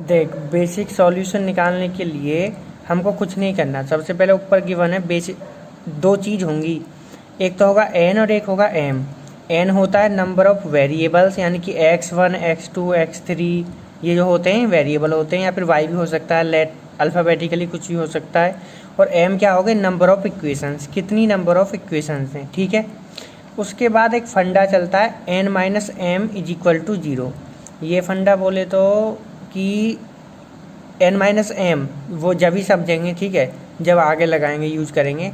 देख, basic solution निकालने के लिए हमको कुछ नहीं करना। सबसे पहले ऊपर गिवन है बेसिक, दो चीज़ होंगी, एक तो होगा एन और एक होगा एम। एन होता है नंबर ऑफ वेरिएबल्स, यानी कि x1 x2 x3, ये जो होते हैं वेरिएबल होते हैं, या फिर y भी हो सकता है, लेट अल्फ़ाबेटिकली कुछ भी हो सकता है। और एम क्या हो गए, नंबर ऑफ इक्वेशंस, कितनी नंबर ऑफ इक्वेशंस हैं, ठीक है। उसके बाद एक फंडा चलता है n minus m is equal to 0। ये फंडा बोले तो कि n माइनस एम वो जब ही समझेंगे, ठीक है, जब आगे लगाएंगे, यूज करेंगे।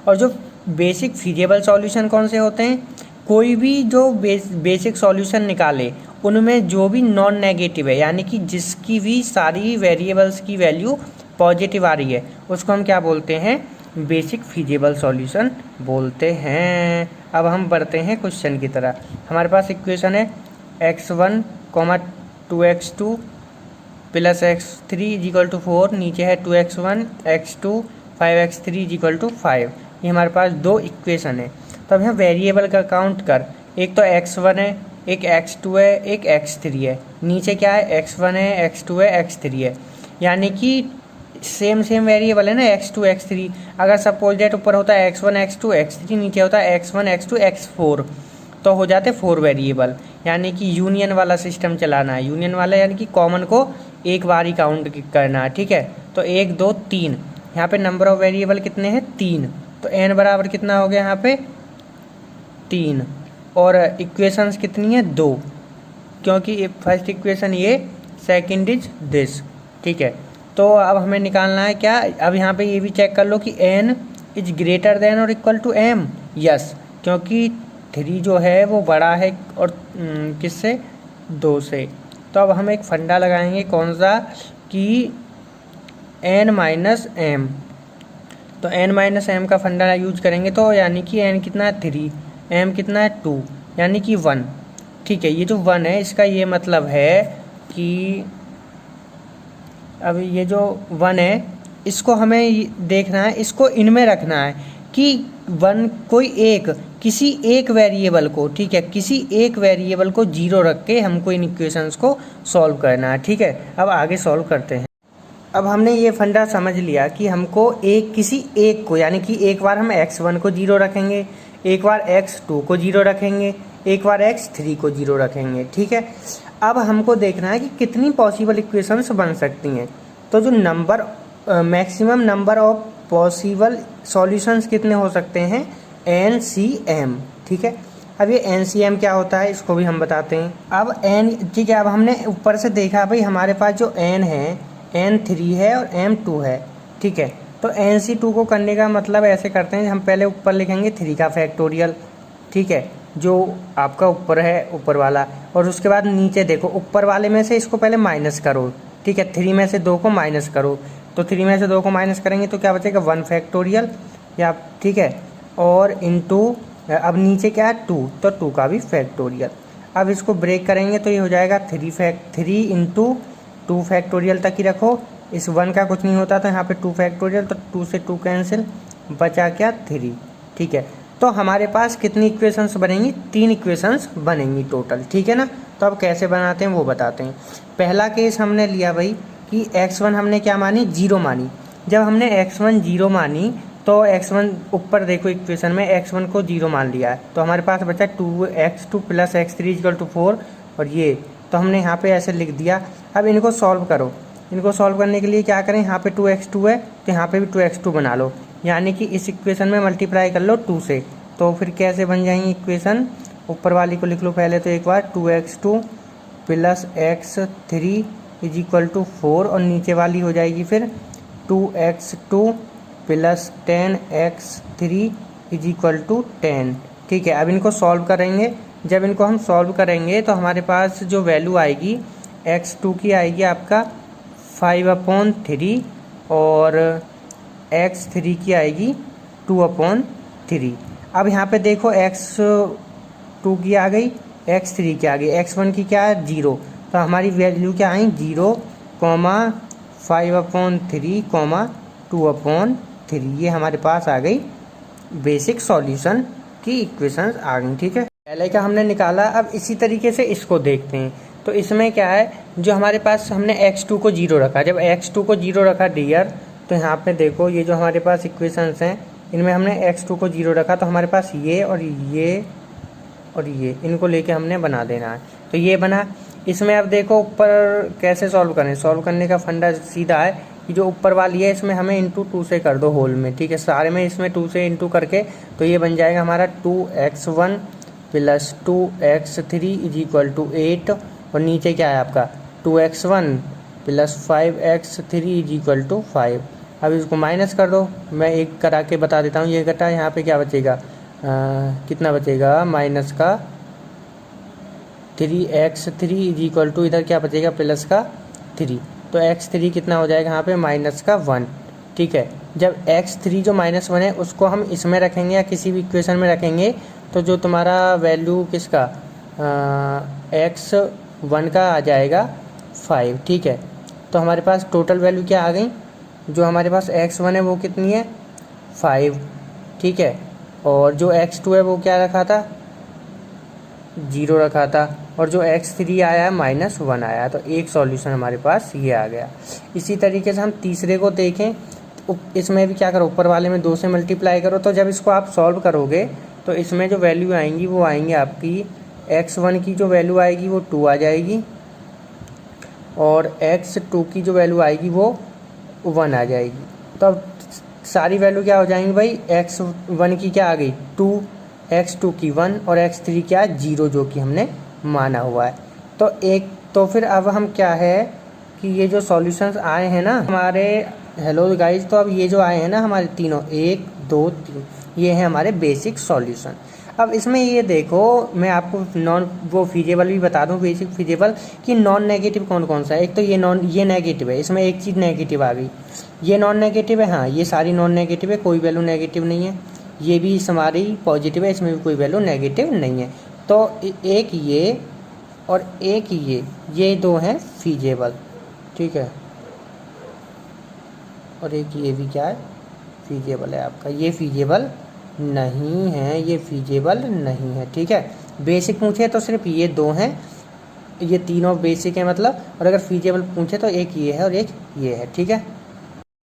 और जो बेसिक फीजिबल सॉल्यूशन कौन से होते हैं, कोई भी जो बेसिक सॉल्यूशन निकाले उनमें जो भी नॉन नेगेटिव है, यानी कि जिसकी भी सारी वेरिएबल्स की वैल्यू पॉजिटिव आ रही है, उसको हम क्या बोलते हैं, बेसिक फीजिबल सॉल्यूशन बोलते हैं। अब हम बढ़ते हैं क्वेश्चन की तरह। हमारे पास इक्वेशन है x1 2x2 plus x3 is equal to 4, नीचे है 2x1 x2 5x3 is equal to 5। ये हमारे पास दो इक्वेशन है। तो अब यहाँ वेरिएबल का काउंट कर, एक तो x1 है, एक x2 है, एक x3 है। नीचे क्या है, x1 है, x2 है, x3 है, यानी कि सेम वेरिएबल है ना, x2 x3। अगर सपोज डेट ऊपर होता है x1 x2 x3, नीचे होता है x1 x2 x4, तो हो जाते 4 वेरिएबल, यानी कि यूनियन वाला सिस्टम चलाना है। यूनियन वाला यानी कि कॉमन को एक बार ही काउंट करना है, ठीक है। तो 1 2 3, यहाँ पे नंबर ऑफ वेरिएबल कितने हैं, 3। तो n बराबर कितना हो गया यहाँ पे, 3। और इक्वेशंस कितनी है, 2, क्योंकि फर्स्ट इक्वेशन ये, सेकंड इज दिस, ठीक है। तो अब हमें निकालना है क्या, अब यहाँ पे ये भी चेक कर लो कि n इज ग्रेटर देन और इक्वल टू m। यस, क्योंकि 3 जो है वो बड़ा है और किससे, 2 से। तो अब हम एक फंडा लगाएंगे, कौन सा, कि n माइनस एम। तो n माइनस एम का फंडा यूज करेंगे, तो यानी कि n कितना है 3, m कितना है 2, यानी कि 1, ठीक है। ये जो 1 है इसका ये मतलब है कि अब ये जो 1 है इसको हमें देखना है, इसको इनमें रखना है कि 1 कोई एक, किसी एक वेरिएबल को, ठीक है, किसी एक वेरिएबल को 0 रख के हमको इन इक्वेशंस को सॉल्व करना है, ठीक है। अब आगे सॉल्व करते हैं। अब हमने ये फंडा समझ लिया कि हमको किसी एक को, यानी कि एक बार हम x1 को 0 रखेंगे, एक बार x2 को 0 रखेंगे, एक बार x3 को 0 रखेंगे, ठीक है। अब हमको देखना है कि कितनी पॉसिबल इक्वेशंस बन सकती हैं। तो जो number maximum number of possible solutions कितने हो सकते हैं, NCM, ठीक है। अब ये NCM क्या होता है इसको भी हम बताते हैं। अब n, ठीक है, अब हमने ऊपर से देखा भाई हमारे पास जो n है, n3 है और m2 है, ठीक है। तो NC2 को करने का मतलब ऐसे करते हैं, हम पहले ऊपर लिखेंगे 3 का फैक्टोरियल, ठीक है, जो आपका ऊपर है ऊपर वाला, और उसके बाद नीचे देखो ऊपर वाले में से इसको पहले माइनस करो, ठीक है। 3 में से 2 को माइनस करो, तो 3 में से 2 को माइनस करेंगे तो क्या बचेगा, 1 फैक्टोरियल, या ठीक है। और इनटू, अब नीचे क्या है 2, तो 2 का भी फैक्टोरियल। अब इसको ब्रेक करेंगे तो ये हो जाएगा 3 इंटू 2 फैक्टोरियल तक ही रखो, इस 1 का कुछ नहीं होता, तो यहाँ पे 2 फैक्टोरियल, तो 2 से 2 कैंसिल, बचा क्या 3, ठीक है। तो हमारे पास कितनी इक्वेशंस बनेंगी, 3 इक्वेशंस बनेंगी टोटल, ठीक है ना। तो अब कैसे बनाते हैं वो बताते हैं। पहला केस हमने लिया भाई कि x1 हमने क्या मानी, 0 मानी। जब हमने x1 0 मानी तो x1 ऊपर देखो इक्वेशन में x1 को 0 मान लिया है, तो हमारे पास बचा 2x2 plus x3 equal to 4, और ये तो हमने यहाँ पे ऐसे लिख दिया। अब इनको सॉल्व करो, इनको सॉल्व करने के लिए क्या करें, यहाँ पे 2x2 है तो यहाँ पे भी 2x2 बना लो, यानी कि इस इक्वेशन में मल्टीप्लाई कर लो 2 से। तो फिर कैसे बन जाएंगी इक्वेशन, ऊपर वाली को लिख लो पहले तो एक बार, 2x2 plus x3 is equal to 4, और नीचे वाली हो जाएगी फिर 2x2 plus 10x3 is equal to 10, ठीक है। अब इनको सॉल्व करेंगे, जब इनको हम सॉल्व करेंगे तो हमारे पास जो वैल्यू आएगी x2 की आएगी आपका 5/3, और x3 की आएगी 2/3। अब यहाँ पे देखो x2 की आ गई, x3 की आ गई, x1 की क्या है 0, तो हमारी वैल्यू क्या आई 0, 5/3, 2/3, ये हमारे पास आ गई बेसिक सॉल्यूशन की इक्वेशंस आ गई, ठीक है। पहले का हमने निकाला, अब इसी तरीके से इसको देखते हैं। तो इसमें क्या है, जो हमारे पास हमने x2 को 0 रखा, जब x2 को 0 रखा डियर, तो यहाँ पे देखो ये जो हमारे पास इक्वेशंस हैं इनमें हमने x2 को 0 रखा, तो हमारे पास ये और ये इनको लेके हमने बना देना है। तो ये बना। इसमें अब देखो ऊपर कैसे सॉल्व करें। सॉल्व करने का फंडा सीधा है कि जो ऊपर वाली है इसमें हमें इंटू 2 से कर दो होल में, ठीक है। सारे में इसमें 2 से इंटू करके तो ये बन जाएगा हमारा 2x1 plus 2x3 is equal to 8, और नीचे क्या है आपका 2x1 plus 5x3 is equal to 5। अब इसको माइनस कर दो, मैं एक करा के बता देता हूँ। ये घटा, यहाँ पे क्या बचेगा, कितना बचेगा माइनस का 3x3 इज इक्वल टू, इधर क्या बचेगा प्लस का 3, तो x3 कितना हो जाएगा यहाँ पे माइनस का 1, ठीक है। जब x3 जो -1 है उसको हम इसमें रखेंगे या किसी भी इक्वेशन में रखेंगे, तो जो तुम्हारा वैल्यू किसका x1 का आ जाएगा 5, ठीक है। तो हमारे पास टोटल वैल्यू क्या आ गई, जो हमारे पास x1 है वो कितनी है 5, ठीक है। और जो x2 है वो क्या रखा था 0 रखा था, और जो x3 आया -1 आया, तो एक सॉल्यूशन हमारे पास ये आ गया। इसी तरीके से हम तीसरे को देखें, तो इसमें भी क्या करो, ऊपर वाले में 2 से मल्टीप्लाई करो। तो जब इसको आप सॉल्व करोगे तो इसमें जो वैल्यू आएंगी वो आएंगी आपकी x1 की जो वैल्यू आएगी वो 2 आ जाएगी, और x2 की जो वैल्यू आएगी वो 1 आ जाएगी। तो अब सारी वैल्यू क्या हो जाएंगी भाई, x1 की क्या आ गई 2, x2 की 1 और x3 क्या 0 जो कि हमने माना हुआ है। तो फिर अब हम क्या है कि ये जो सॉल्यूशंस आए हैं ना हमारे, हेलो गाइज, तो अब ये जो आए हैं ना हमारे तीनों 1 2 3, ये हैं हमारे बेसिक सॉल्यूशन। अब इसमें ये देखो, मैं आपको फीजेबल भी बता दूं, बेसिक फीजेबल कि नॉन नेगेटिव कौन कौन सा है। एक तो ये नेगेटिव है, इसमें एक चीज़ नेगेटिव आ गई, ये नॉन नेगेटिव है, हाँ ये सारी नॉन नेगेटिव है, कोई वैल्यू नेगेटिव नहीं है। ये भी हमारी पॉजिटिव है, इसमें भी कोई वैल्यू नेगेटिव नहीं है। तो एक ये और एक ये दो हैं फीजेबल, ठीक है। और एक ये भी क्या है फीजेबल है आपका, ये फीजेबल नहीं है, ये फीजेबल नहीं है, ठीक है। बेसिक पूछे तो सिर्फ ये 2 हैं, ये तीनों बेसिक है मतलब, और अगर फीजेबल पूछे तो एक ये है और एक ये है, ठीक है।